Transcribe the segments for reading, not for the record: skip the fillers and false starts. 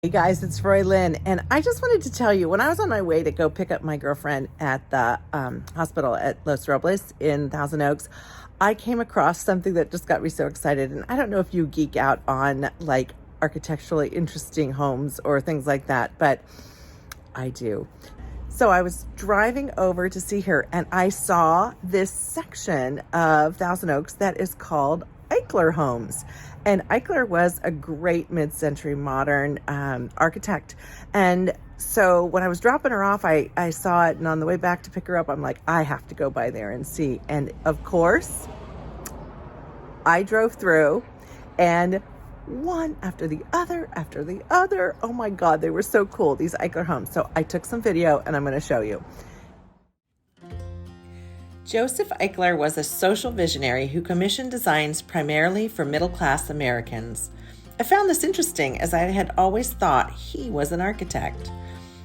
Hey guys, it's Roylin, and I just wanted to tell you, when I was on my way to go pick up my girlfriend at the hospital at Los Robles in Thousand Oaks, I came across something that just got me so excited. And I don't know if you geek out on like architecturally interesting homes or things like that, but I do. So I was driving over to see her, and I saw this section of Thousand Oaks that is called Eichler Homes. And Eichler was a great mid-century modern architect. And so when I was dropping her off, I saw it. And on the way back to pick her up, I'm like, I have to go by there and see. And of course, I drove through, and one after the other. Oh my God, they were so cool, these Eichler homes. So I took some video and I'm going to show you. Joseph Eichler was a social visionary who commissioned designs primarily for middle-class Americans. I found this interesting as I had always thought he was an architect.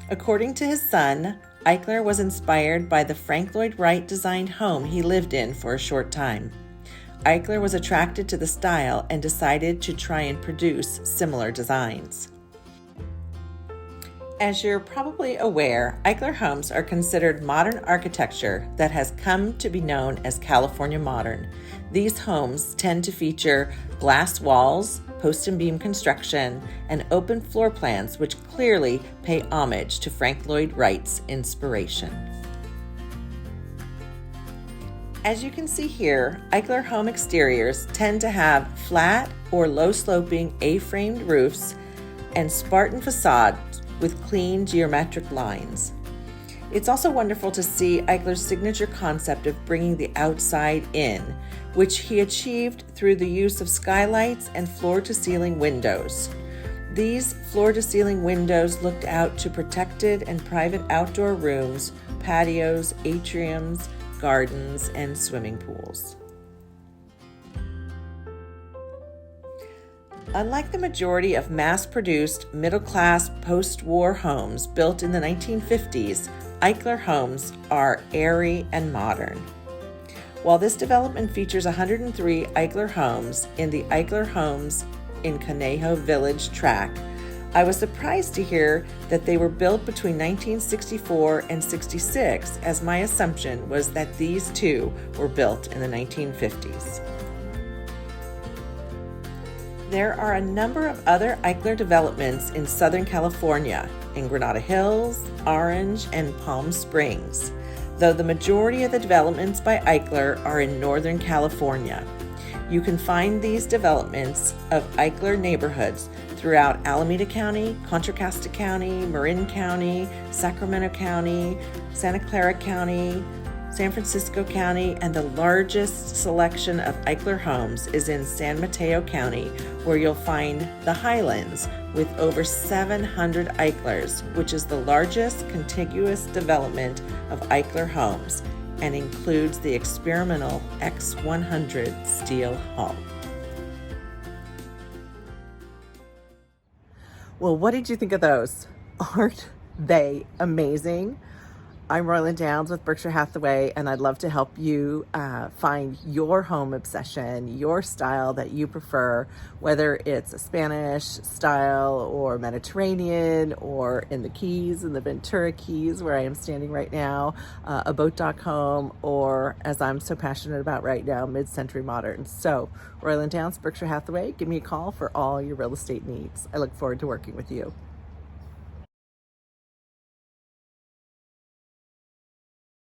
According to his son, Eichler was inspired by the Frank Lloyd Wright designed home he lived in for a short time. Eichler was attracted to the style and decided to try and produce similar designs. As you're probably aware, Eichler homes are considered modern architecture that has come to be known as California modern. These homes tend to feature glass walls, post and beam construction, and open floor plans which clearly pay homage to Frank Lloyd Wright's inspiration. As you can see here, Eichler home exteriors tend to have flat or low-sloping A-framed roofs and Spartan facades with clean geometric lines. It's also wonderful to see Eichler's signature concept of bringing the outside in, which he achieved through the use of skylights and floor-to-ceiling windows. These floor-to-ceiling windows looked out to protected and private outdoor rooms, patios, atriums, gardens, and swimming pools. Unlike the majority of mass-produced, middle-class, post-war homes built in the 1950s, Eichler homes are airy and modern. While this development features 103 Eichler homes in the Eichler Homes in Conejo Village tract, I was surprised to hear that they were built between 1964 and 66, as my assumption was that these too were built in the 1950s. There are a number of other Eichler developments in Southern California, in Granada Hills, Orange, and Palm Springs, though the majority of the developments by Eichler are in Northern California. You can find these developments of Eichler neighborhoods throughout Alameda County, Contra Costa County, Marin County, Sacramento County, Santa Clara County, San Francisco County, and the largest selection of Eichler homes is in San Mateo County, where you'll find the Highlands with over 700 Eichlers, which is the largest contiguous development of Eichler homes and includes the experimental X100 steel hull. Well, what did you think of those? Aren't they amazing? I'm Roylin Downs with Berkshire Hathaway, and I'd love to help you find your home obsession, your style that you prefer, whether it's a Spanish style or Mediterranean or in the Keys, in the Ventura Keys, where I am standing right now, a boat.com, or as I'm so passionate about right now, mid-century modern. So, Roylin Downs, Berkshire Hathaway, give me a call for all your real estate needs. I look forward to working with you.